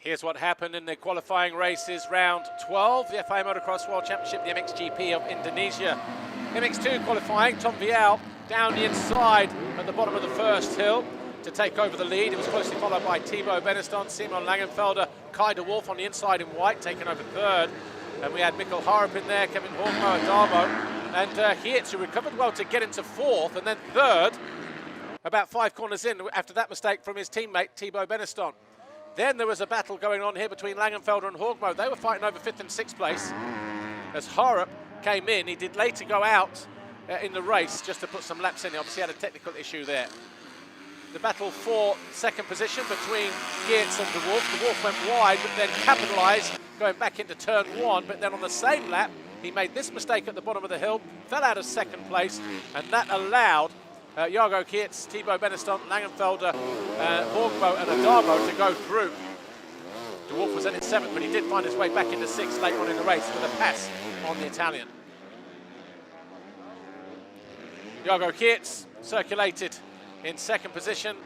Here's what happened in the qualifying races, round 12, the FIA Motocross World Championship, the MXGP of Indonesia. MX2 qualifying, Tom Vial down the inside at the bottom of the first hill to take over the lead. It was closely followed by Thibaut Beneston, Simon Langenfelder, Kai de Wolf on the inside in white, taking over third. And we had Mikkel Harup in there, Kevin Horgmo and Darmo. And Geerts, who recovered well to get into fourth, and then third, about 5 corners in after that mistake from his teammate, Thibaut Beneston. Then there was a battle going on here between Langenfelder and Horgmo. They were fighting over 5th and 6th place. As Harup came in, he did later go out in the race just to put some laps in. He obviously had a technical issue there. The battle for second position between Geerts and De Wolf. De Wolf went wide, but then capitalised, going back into turn 1. But then on the same lap, he made this mistake at the bottom of the hill, fell out of 2nd place, and that allowed Jago Geerts, Thibaut Beneston, Langenfelder, Horgmo and Adamo to go through. De Wolf was in 7th, but he did find his way back into 6th later on in the race with a pass on the Italian. Jago Geerts circulated in 2nd position.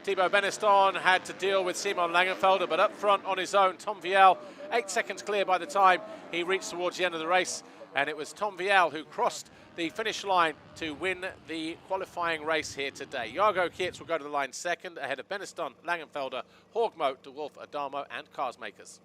Thibaut Beneston had to deal with Simon Langenfelder, but up front on his own, Tom Vial, 8 seconds clear by the time he reached towards the end of the race. And it was Tom Vial who crossed the finish line to win the qualifying race here today. Jago Geerts will go to the line 2nd, ahead of Beneston, Langenfelder, Horgmo, De Wolf, Adamo and Cars Makers.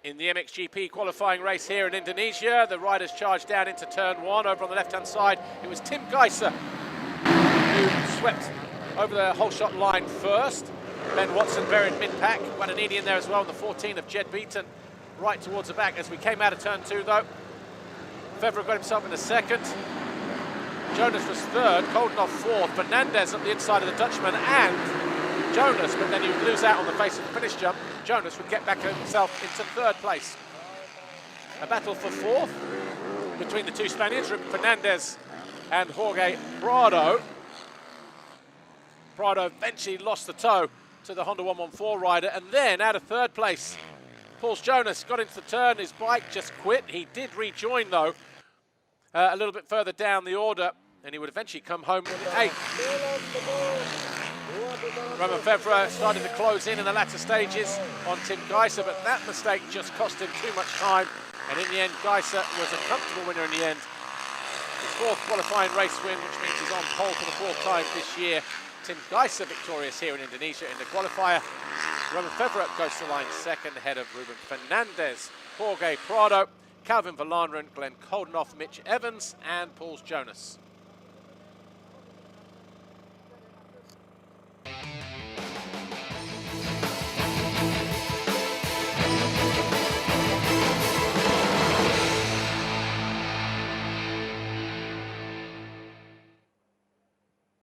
In the MXGP qualifying race here in Indonesia, the riders charged down into turn 1. Over on the left-hand side, it was Tim Geiser who swept over the whole shot line first. Ben Watson very in mid-pack. Guadagnini in there as well, the 14 of Jed Beaton right towards the back. As we came out of turn 2 though, Fevre got himself in the 2nd. Jonas was 3rd, Koldenhoff 4th, Fernandez at the inside of the Dutchman and Jonas, but then he would lose out on the face of the finish jump. Jonas would get back himself into 3rd place. A battle for 4th between the 2 Spaniards, Ruben Fernandez and Jorge Prado. Prado eventually lost the toe to the Honda 114 rider, and then out of 3rd place, Pauls Jonas got into the turn. His bike just quit. He did rejoin though a little bit further down the order, and he would eventually come home with 8th. Romain Fevre started to close in the latter stages on Tim Geiser, but that mistake just cost him too much time, and in the end Geiser was a comfortable winner in the end. His 4th qualifying race win, which means he's on pole for the 4th time this year. Tim Geiser victorious here in Indonesia in the qualifier. Romain Fevre goes to line 2nd ahead of Ruben Fernandez, Jorge Prado, Calvin Verlanderen, Glenn Koldenhoff, Mitch Evans and Pauls Jonas.